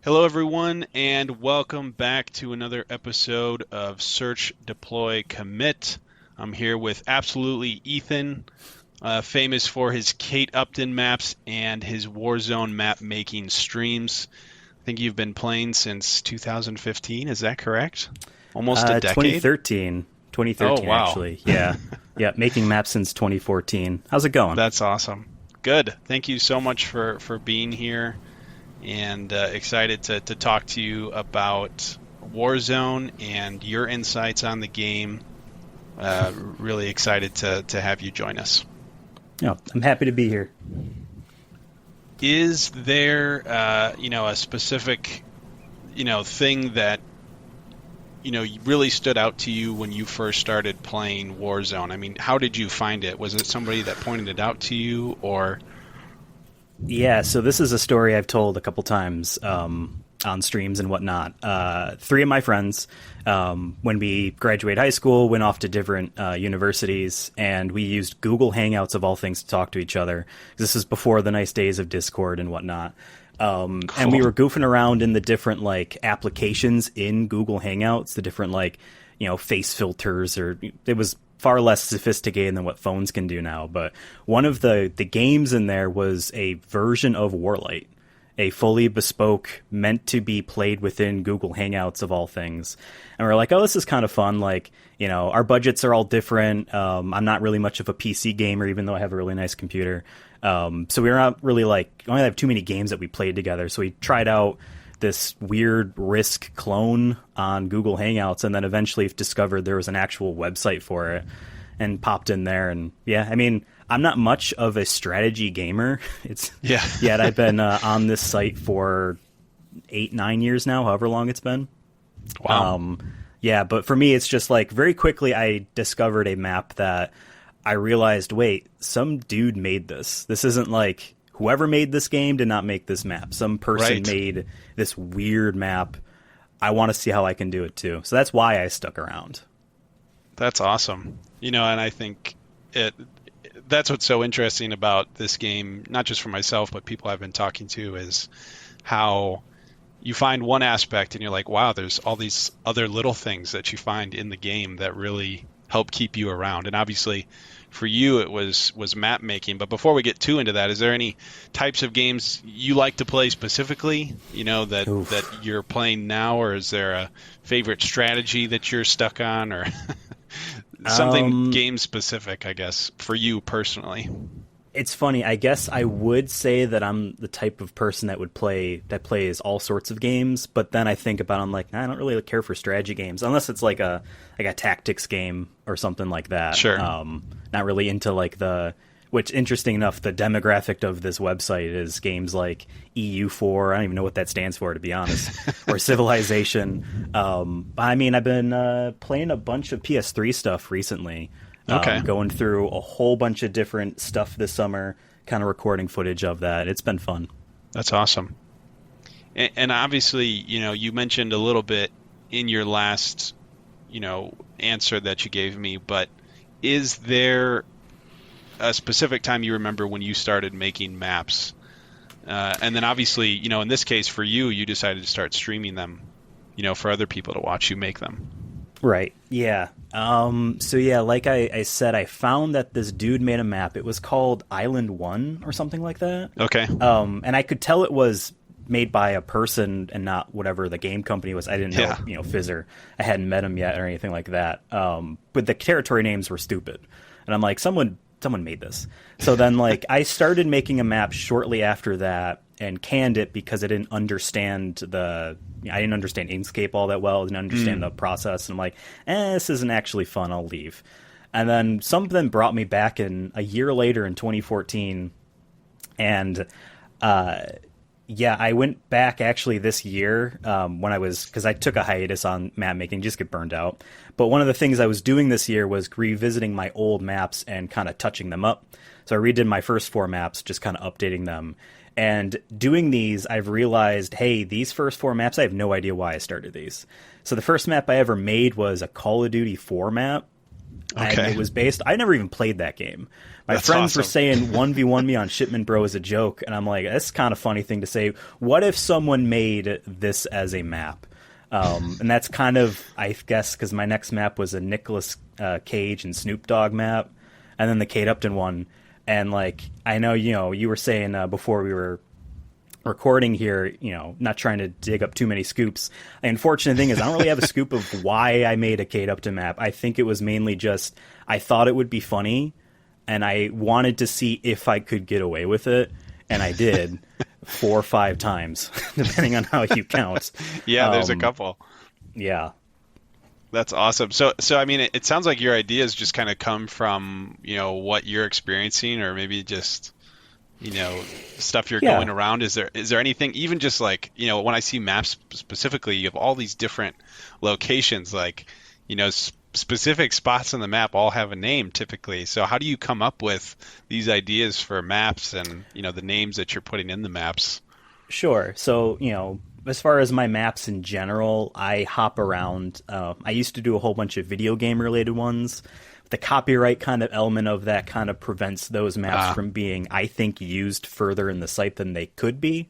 Hello, everyone, and welcome back to another episode of Search, Deploy, Commit. I'm here with Absolutely Ethan, famous for his Kate Upton maps and his Warzone map making streams. I think you've been playing since 2015, is that correct? Almost a decade? 2013. Oh, 2013, wow. actually. Yeah. Yeah, making maps since 2014. How's it going? That's awesome. Good. Thank you so much for being here. And excited to talk to you about Warzone and your insights on the game. Really excited to have you join us. Yeah, I'm happy to be here. Is there, a specific, thing that, really stood out to you when you first started playing Warzone? I mean, how did you find it? Was it somebody that pointed it out to you, or? Yeah, so this is a story I've told a couple times on streams and whatnot. Three of my friends, when we graduated high school, went off to different universities, and we used Google Hangouts of all things to talk to each other. This is before the nice days of Discord and whatnot. And we Cool. were goofing around in the different applications in Google Hangouts, the different face filters, or it was far less sophisticated than what phones can do now. But one of the games in there was a version of Warlight, a fully bespoke, meant to be played within Google Hangouts of all things. And we're like, oh, this is kind of fun. Our budgets are all different. I'm not really much of a PC gamer, even though I have a really nice computer. So we were not really we only have too many games that we played together. So we tried out this weird Risk clone on Google Hangouts, and then eventually discovered there was an actual website for it and popped in there. And yeah, I mean, I'm not much of a strategy gamer. It's Yeah. yet I've been on this site for 8, 9 years now, however long it's been. Wow. Yeah, but for me, it's just very quickly I discovered a map that I realized, wait, some dude made this. This isn't whoever made this game did not make this map. Some person Right. made this weird map. I want to see how I can do it too. So that's why I stuck around. That's awesome. And I think it that's what's so interesting about this game, not just for myself, but people I've been talking to, is how you find one aspect and you're like, wow, there's all these other little things that you find in the game that really help keep you around. And obviously for you it was map making. But before we get too into that, is there any types of games you like to play specifically, that Oof. you're playing now, or is there a favorite strategy that you're stuck on, or something Um, game specific, I guess, for you personally? It's funny. I guess I would say that I'm the type of person that plays all sorts of games, but then I think about it, I'm like, nah, I don't really care for strategy games unless it's like a tactics game or something like that. Sure. Not really into which interesting enough, the demographic of this website is games like EU4. I don't even know what that stands for, to be honest, or Civilization. I mean, I've been playing a bunch of PS3 stuff recently. Okay. Going through a whole bunch of different stuff this summer, kind of recording footage of that. It's been fun. That's awesome. And obviously, you mentioned a little bit in your last, answer that you gave me, but is there a specific time you remember when you started making maps? And then obviously, in this case for you, you decided to start streaming them, for other people to watch you make them. Right. Yeah. So yeah, like I said, I found that this dude made a map. It was called Island One or something like that. Okay. And I could tell it was made by a person and not whatever the game company was. I didn't know, Yeah. Fizzer. I hadn't met him yet or anything like that. But the territory names were stupid. And I'm like, someone made this. So then I started making a map shortly after that and canned it because I didn't understand Inkscape all that well. I didn't understand the process. And I'm like, this isn't actually fun. I'll leave. And then something brought me back in a year later in 2014. And yeah, I went back actually this year because I took a hiatus on map making, just get burned out. But one of the things I was doing this year was revisiting my old maps and kind of touching them up. So I redid my first 4 maps, just kind of updating them. And doing these, I've realized, hey, these first 4 maps, I have no idea why I started these. So the first map I ever made was a Call of Duty 4 map. And it Okay. was based. I never even played that game. My That's friends were awesome. saying 1v1 me on Shipment Bro is a joke, and I'm like, that's kind of funny thing to say. What if someone made this as a map? And that's kind of, I guess, because my next map was a Nicolas Cage and Snoop Dogg map, and then the Kate Upton one. And like, I know, you were saying before we were recording here, not trying to dig up too many scoops. The unfortunate thing is I don't really have a scoop of why I made a Kate Upton map. I think it was mainly just I thought it would be funny, and I wanted to see if I could get away with it, and I did 4 or 5 times, depending on how you count. Yeah, there's a couple. Yeah. That's awesome. So I mean, it sounds like your ideas just kind of come from, what you're experiencing, or maybe just, you know, stuff you're Yeah. going around. Is there anything, even just like, when I see maps specifically, you have all these different locations, like, specific spots on the map all have a name typically. So how do you come up with these ideas for maps and, the names that you're putting in the maps? Sure. So, as far as my maps in general, I hop around. I used to do a whole bunch of video game related ones. The copyright kind of element of that kind of prevents those maps Ah, from being, I think, used further in the site than they could be,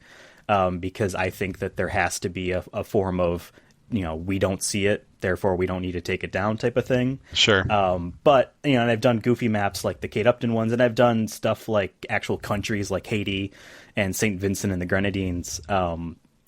because I think that there has to be a form of, we don't see it, therefore we don't need to take it down type of thing. sure. But and I've done goofy maps like the Kate Upton ones, and I've done stuff like actual countries like Haiti and Saint Vincent and the Grenadines.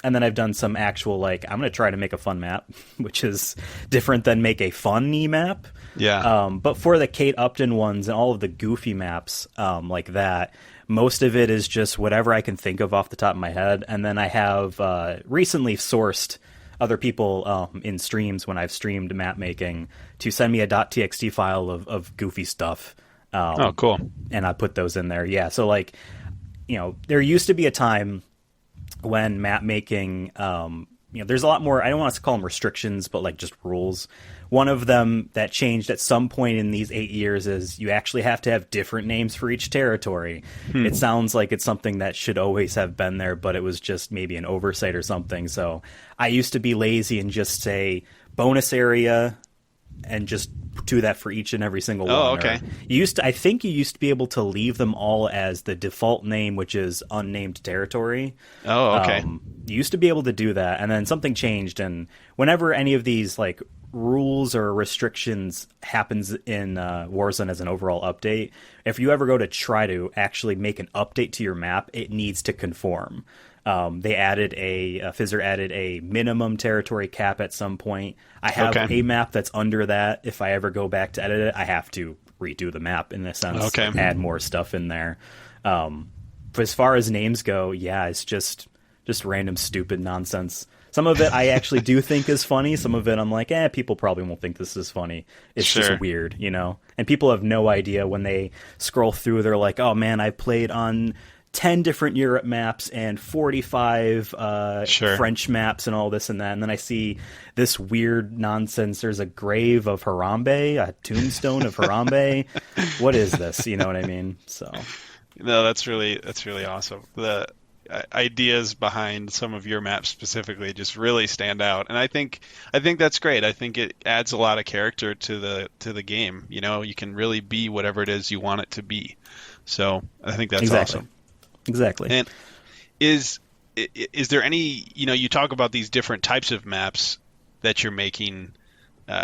And then I've done some actual like I'm going to try to make a fun map, which is different than make a funny map. Yeah. But for the Kate Upton ones and all of the goofy maps like that, most of it is just whatever I can think of off the top of my head. And then I have recently sourced other people in streams when I've streamed map making to send me a .txt file of goofy stuff. Oh, cool. And I put those in there. Yeah, so like, there used to be a time when map making, there's a lot more, I don't want to call them restrictions, but like just rules. One of them that changed at some point in these 8 years is you actually have to have different names for each territory. It sounds like it's something that should always have been there, but it was just maybe an oversight or something. So I used to be lazy and just say bonus area and just do that for each and every single one. Oh, Or okay. I think you used to be able to leave them all as the default name, which is unnamed territory. Oh, okay. You used to be able to do that, and then something changed. And whenever any of these like rules or restrictions happens in Warzone as an overall update, if you ever go to try to actually make an update to your map, it needs to conform. They added Fizzer added a minimum territory cap at some point. I have Okay. a map that's under that. If I ever go back to edit it, I have to redo the map in a sense, Okay. like, add more stuff in there. But as far as names go, yeah, it's just random stupid nonsense. Some of it I actually do think is funny. Some of it I'm like, people probably won't think this is funny. It's Sure. just weird, And people have no idea when they scroll through. They're like, oh man, I played on 10 different Europe maps and 45 Sure. French maps and all this and that. And then I see this weird nonsense. There's a grave of Harambe, a tombstone of Harambe. What is this? You know what I mean? So, No, that's really awesome. The ideas behind some of your maps specifically just really stand out, and I think that's great. I think it adds a lot of character to the game. You can really be whatever it is you want it to be. So I think that's exactly. awesome. Exactly. And is there any, you talk about these different types of maps that you're making.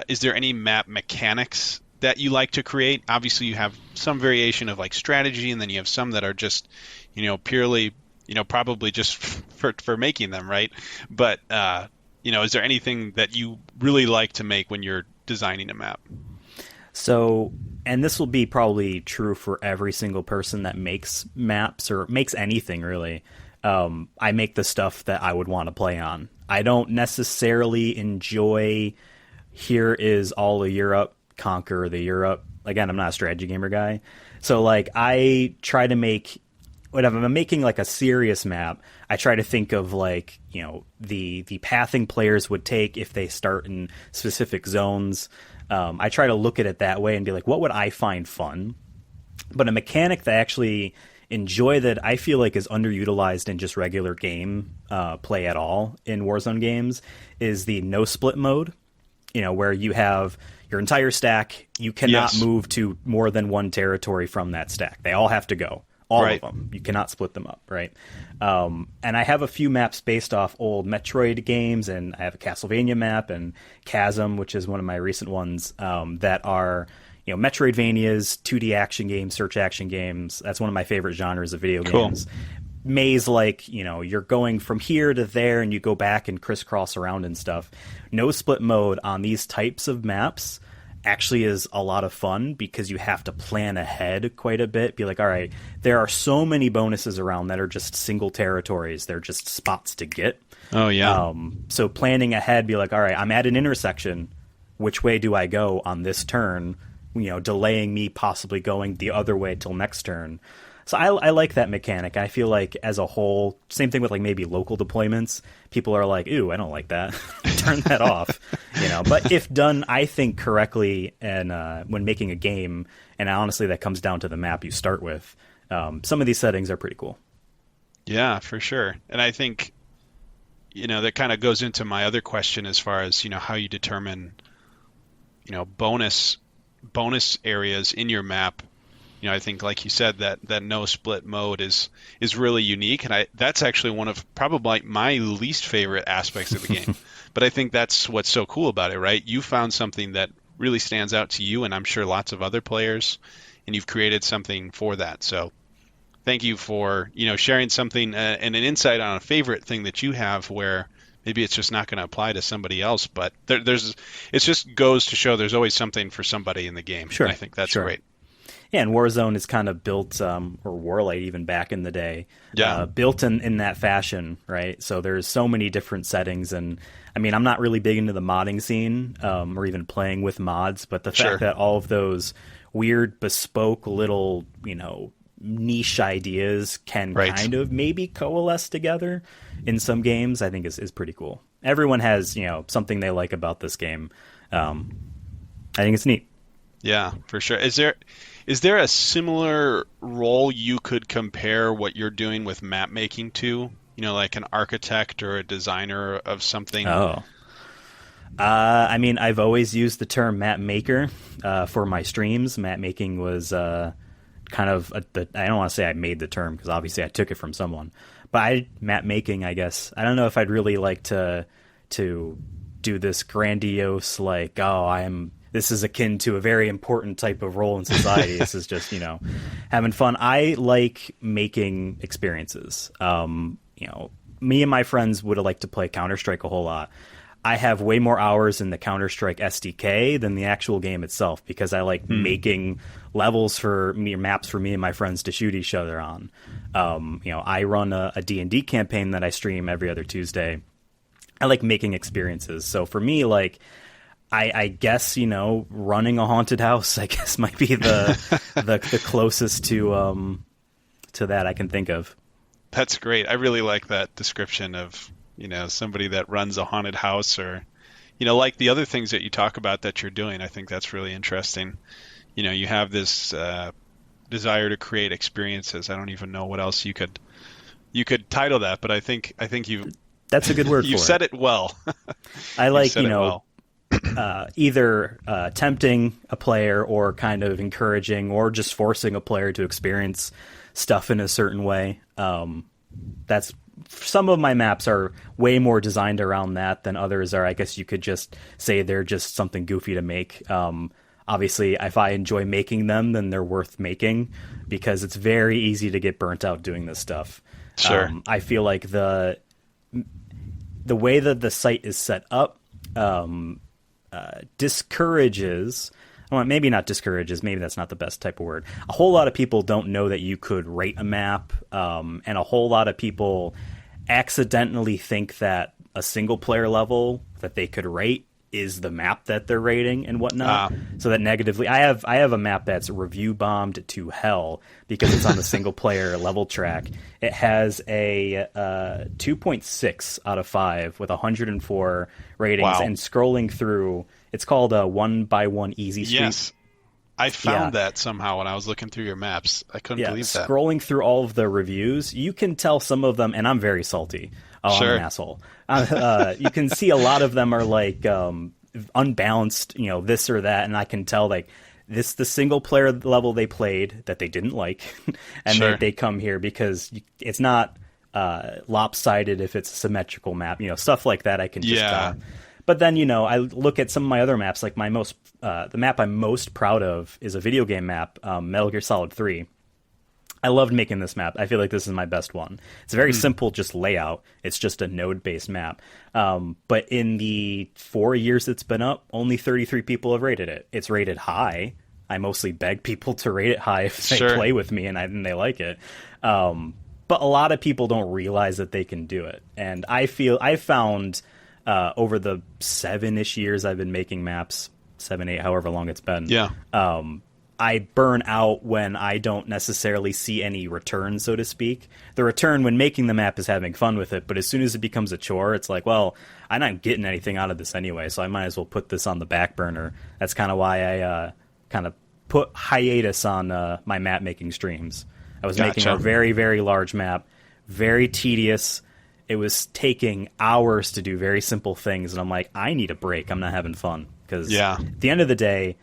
Is there any map mechanics that you like to create? Obviously, you have some variation of like strategy, and then you have some that are just, purely, probably just for making them, right? But, is there anything that you really like to make when you're designing a map? So, and this will be probably true for every single person that makes maps or makes anything really. I make the stuff that I would want to play on. I don't necessarily enjoy here is all of Europe, conquer the Europe. Again, I'm not a strategy gamer guy. So like I try to make whenever I'm making like a serious map, I try to think of like, the pathing players would take if they start in specific zones. I try to look at it that way and be like, what would I find fun? But a mechanic that I actually enjoy that I feel like is underutilized in just regular game play at all in Warzone games is the no split mode. where you have your entire stack. You cannot Yes. move to more than one territory from that stack. They all have to go. All Right. of them. You cannot split them up, right? And I have a few maps based off old Metroid games, and I have a Castlevania map and Chasm, which is one of my recent ones, that are, Metroidvanias, 2D action games, search action games. That's one of my favorite genres of video Cool. games. Maze, like, you're going from here to there and you go back and crisscross around and stuff. No split mode on these types of maps actually is a lot of fun because you have to plan ahead quite a bit. Be like, all right, there are so many bonuses around that are just single territories. They're just spots to get. Oh, yeah. So planning ahead, be like, all right, I'm at an intersection. Which way do I go on this turn? Delaying me possibly going the other way till next turn. So I like that mechanic. I feel like as a whole, same thing with like maybe local deployments. People are like, "Ooh, I don't like that." Turn that off. But if done, I think correctly, and when making a game, and honestly, that comes down to the map you start with. Some of these settings are pretty cool. Yeah, for sure. And I think, that kind of goes into my other question as far as, how you determine, bonus areas in your map. I think, like you said, that no split mode is really unique, and that's actually one of probably my least favorite aspects of the game. But I think that's what's so cool about it, right? You found something that really stands out to you, and I'm sure lots of other players, and you've created something for that. So thank you for sharing something and an insight on a favorite thing that you have where maybe it's just not going to apply to somebody else, but it just goes to show there's always something for somebody in the game. Sure, And I think that's sure. great. Yeah, and Warzone is kind of built, or Warlight even back in the day, Yeah. built in that fashion, right? So there's so many different settings, and I mean, I'm not really big into the modding scene, or even playing with mods, but the Sure. fact that all of those weird, bespoke little, niche ideas can Right. kind of maybe coalesce together in some games, I think is pretty cool. Everyone has, something they like about this game. I think it's neat. Yeah, for sure. Is there a similar role you could compare what you're doing with map making to? Like an architect or a designer of something? Oh. I mean, I've always used the term map maker for my streams. Map making was kind of, I don't want to say I made the term because obviously I took it from someone. But map making, I guess, I don't know if I'd really like to do this grandiose, like, this is akin to a very important type of role in society. This is just, having fun. I like making experiences. Me and my friends would have liked to play Counter-Strike a whole lot. I have way more hours in the Counter-Strike SDK than the actual game itself because I like making levels for me, maps for me and my friends to shoot each other on. I run a D&D campaign that I stream every other Tuesday. I like making experiences. So for me, like, I guess, running a haunted house, I guess, might be the closest to that I can think of. That's great. I really like that description of, somebody that runs a haunted house or, like the other things that you talk about that you're doing. I think that's really interesting. You have this desire to create experiences. I don't even know what else you could title that, but I think you that's a good word you for said it. it well. I like, said it well. either tempting a player or kind of encouraging or just forcing a player to experience stuff in a certain way. That's some of my maps are way more designed around that than others are. I guess you could just say they're just something goofy to make. Obviously, if I enjoy making them, then they're worth making because it's very easy to get burnt out doing this stuff. Sure. I feel like the way that the site is set up discourages, well, maybe not discourages, maybe that's not the best type of word. A whole lot of people don't know that you could rate a map, and a whole lot of people accidentally think that a single player level that they could rate is the map that they're rating and whatnot. So that negatively, I have a map that's review bombed to hell because it's on the single player level track. It has a 2.6 out of 5 with 104 ratings. Wow. And scrolling through, it's called a 1x1 easy street. Yes. I found that somehow when I was looking through your maps. I couldn't believe that. Scrolling through all of the reviews, you can tell some of them, and I'm very salty. Oh, Sure. I'm an asshole. You can see a lot of them are like unbalanced, this or that, and I can tell like this the single player level they played that they didn't like, and Sure. they come here because it's not lopsided if it's a symmetrical map, stuff like that I can just Yeah. tell. But then, I look at some of my other maps, like the map I'm most proud of is a video game map, Metal Gear Solid 3. I loved making this map. I feel like this is my best one. It's a very simple, just layout. It's just a node-based map. But in the 4 years it's been up, only 33 people have rated it. It's rated high. I mostly beg people to rate it high if they Sure. play with me and they like it. But a lot of people don't realize that they can do it. And I found over the 7-ish years I've been making maps, 7, 8, however long it's been. Yeah. I burn out when I don't necessarily see any return, so to speak. The return when making the map is having fun with it, but as soon as it becomes a chore, it's like, well, I'm not getting anything out of this anyway, so I might as well put this on the back burner. That's kind of why I kind of put hiatus on my map making streams. I was making Gotcha. a very, very large map, very tedious. It was taking hours to do very simple things, and I'm like, I need a break. I'm not having fun. Because Yeah. at the end of the day,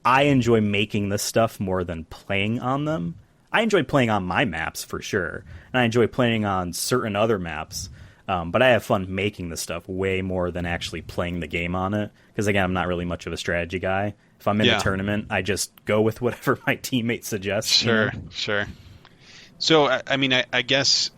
I enjoy making this stuff more than playing on them. I enjoy playing on my maps for sure, and I enjoy playing on certain other maps. But I have fun making this stuff way more than actually playing the game on it. Because again, I'm not really much of a strategy guy. If I'm in Yeah. a tournament, I just go with whatever my teammate suggests. Sure. Sure. So, I mean, I guess,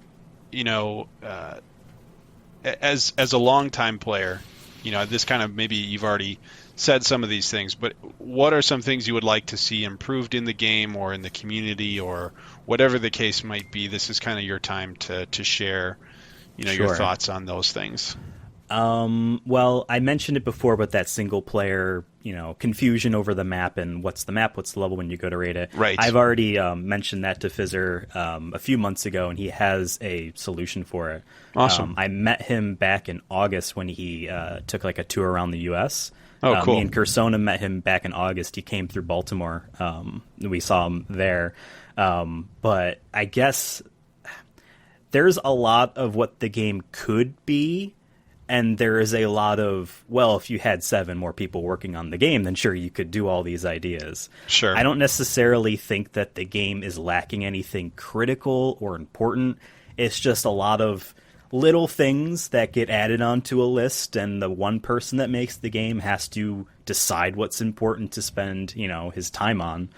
as a longtime player, this kind of, maybe you've already said some of these things, but what are some things you would like to see improved in the game or in the community or whatever the case might be? This is kind of your time to share, your Sure. thoughts on those things. Well, I mentioned it before, but that single player, confusion over the map and what's the map, what's the level when you go to rate it. Right. I've already mentioned that to Fizzer a few months ago, and he has a solution for it. Awesome. I met him back in August when he took like a tour around the U.S. Oh, cool. Me and Cursona met him back in August. He came through Baltimore. We saw him there. But I guess there's a lot of what the game could be, and there is a lot of, well, if you had 7 more people working on the game, then sure, you could do all these ideas. Sure. I don't necessarily think that the game is lacking anything critical or important. It's just a lot of little things that get added onto a list, and the one person that makes the game has to decide what's important to spend, his time on.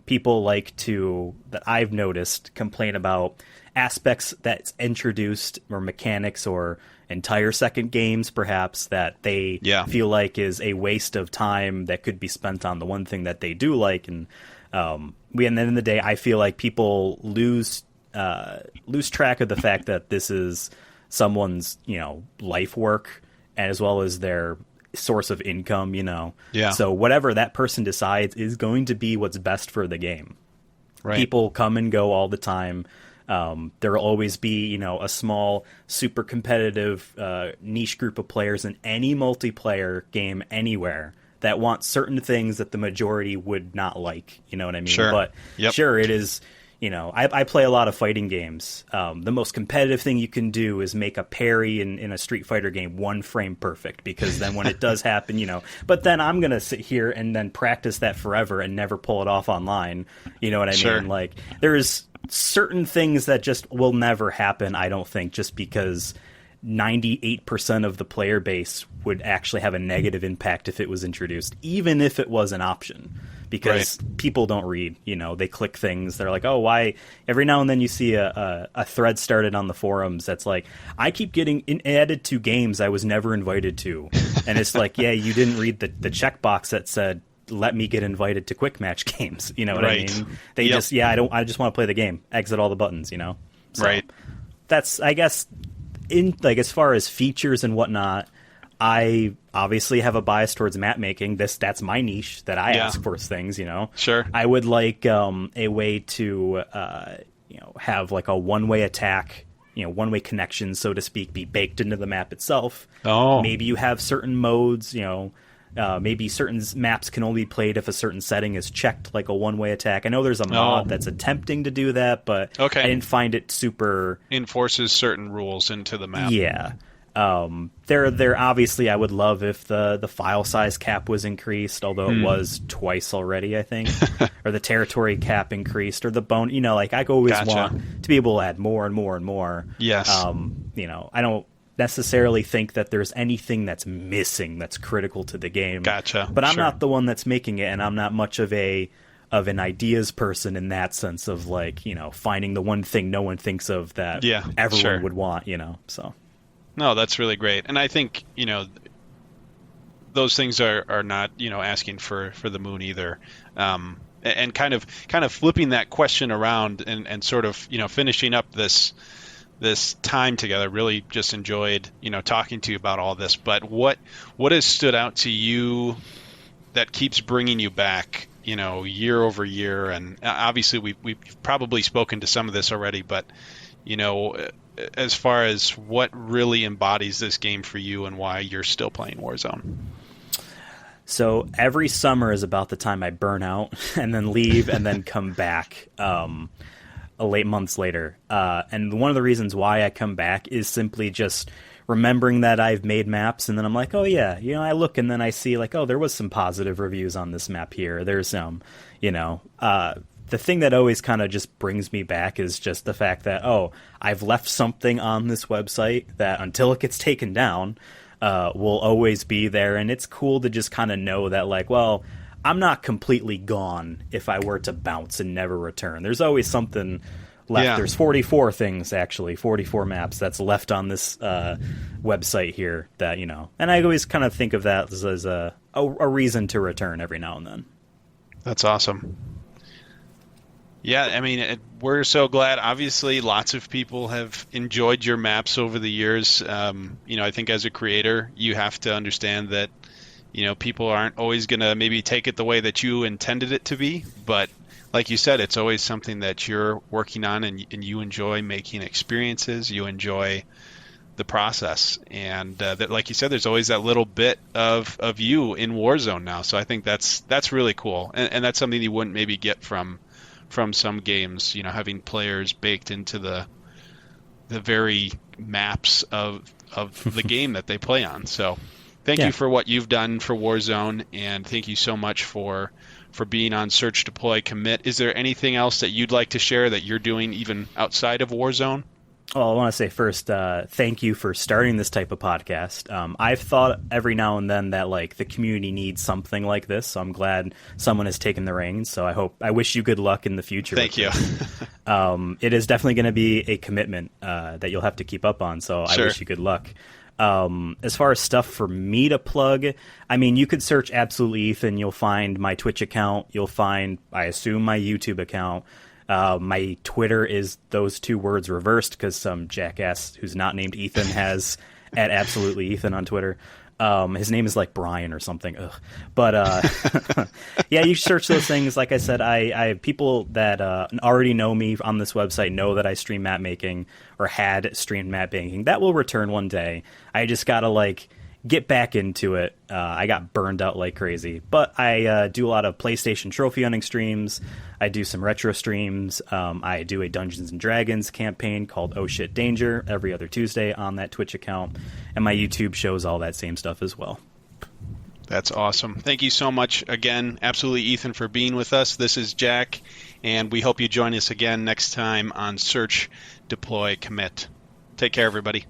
People like to, that I've noticed, complain about aspects that's introduced or mechanics or entire second games perhaps that they Yeah. feel like is a waste of time that could be spent on the one thing that they do like. And at the end of the day, I feel like people lose track of the fact that this is someone's life work as well as their source of income. Yeah. So whatever that person decides is going to be what's best for the game. Right. People come and go all the time. There will always be, a small, super competitive niche group of players in any multiplayer game anywhere that want certain things that the majority would not like. You know what I mean? Sure. But Yep. sure, it is. I play a lot of fighting games. The most competitive thing you can do is make a parry in a Street Fighter game 1 frame perfect, because then when it does happen, but then I'm going to sit here and then practice that forever and never pull it off online. You know what I Sure. mean? Like, there's certain things that just will never happen, I don't think, just because 98% of the player base would actually have a negative impact if it was introduced, even if it was an option. Because people don't read, they click things. They're like, oh, why? Every now and then you see a thread started on the forums that's like, I keep getting added to games I was never invited to. And it's like, yeah, you didn't read the checkbox that said, let me get invited to quick match games. You know what Right. I mean? They Yep. just, I just want to play the game. Exit all the buttons, So Right. that's, I guess, as far as features and whatnot, I obviously have a bias towards map making. That's my niche that I Yeah. ask for things, Sure. I would like a way to have like a one-way attack, one-way connection, so to speak, be baked into the map itself. Oh. Maybe you have certain modes, maybe certain maps can only be played if a certain setting is checked, like a one-way attack. I know there's a mod that's attempting to do that, but Okay. I didn't find it super... Enforces certain rules into the map. Yeah. There obviously I would love if the file size cap was increased, although it was twice already, I think, or the territory cap increased, or the bone. Like I always Gotcha. want to be able to add more and more and more. Yes. I don't necessarily think that there's anything that's missing that's critical to the game. Gotcha. But I'm Sure. not the one that's making it, and I'm not much of an ideas person in that sense of like, finding the one thing no one thinks of that everyone sure. would want, so. No, that's really great. And I think, those things are not, asking for the moon either. And kind of flipping that question around and sort of, finishing up this time together. Really just enjoyed, talking to you about all this. But what has stood out to you that keeps bringing you back, year over year? And obviously we've probably spoken to some of this already, but, as far as what really embodies this game for you and why you're still playing Warzone. So every summer is about the time I burn out and then leave and then come back late months later. And one of the reasons why I come back is simply just remembering that I've made maps, and then I'm like, oh yeah, I look and then I see like, oh, there was some positive reviews on this map here. There's some, the thing that always kind of just brings me back is just the fact that, oh, I've left something on this website that until it gets taken down, will always be there. And it's cool to just kind of know that, like, well, I'm not completely gone if I were to bounce and never return. There's always something left. Yeah. There's 44 things, actually, 44 maps that's left on this website here that, and I always kind of think of that as a reason to return every now and then. That's awesome. Yeah, I mean, we're so glad. Obviously, lots of people have enjoyed your maps over the years. I think as a creator, you have to understand that, people aren't always going to maybe take it the way that you intended it to be. But like you said, it's always something that you're working on, and you enjoy making experiences. You enjoy the process. And that, like you said, there's always that little bit of you in Warzone now. So I think that's really cool. And that's something you wouldn't maybe get from some games, having players baked into the very maps of the game that they play on. So thank you for what you've done for Warzone, and thank you so much for being on Search, Deploy, Commit. Is there anything else that you'd like to share that you're doing even outside of Warzone? Well, I want to say first, thank you for starting this type of podcast. I've thought every now and then that like the community needs something like this, so I'm glad someone has taken the reins. So I wish you good luck in the future. Thank you. It is definitely going to be a commitment that you'll have to keep up on. So I wish you good luck. As far as stuff for me to plug, I mean, you could search Absolutely Ethan. You'll find my Twitch account. You'll find, I assume, my YouTube account. My Twitter is those two words reversed because some jackass who's not named Ethan has at Absolutely Ethan on Twitter. His name is like Brian or something. Ugh. But yeah, you search those things. Like I said, I have people that already know me on this website know that I stream map making or had streamed map making. That will return one day. I just gotta like get back into it. I got burned out like crazy, but I do a lot of PlayStation trophy hunting streams. I do some retro streams. I do a Dungeons and Dragons campaign called Oh Shit Danger every other Tuesday on that Twitch account, and my YouTube shows all that same stuff as well. That's awesome. Thank you so much again, Absolutely Ethan, for being with us. This is Jack, and we hope you join us again next time on Search, Deploy, Commit. Take care, everybody.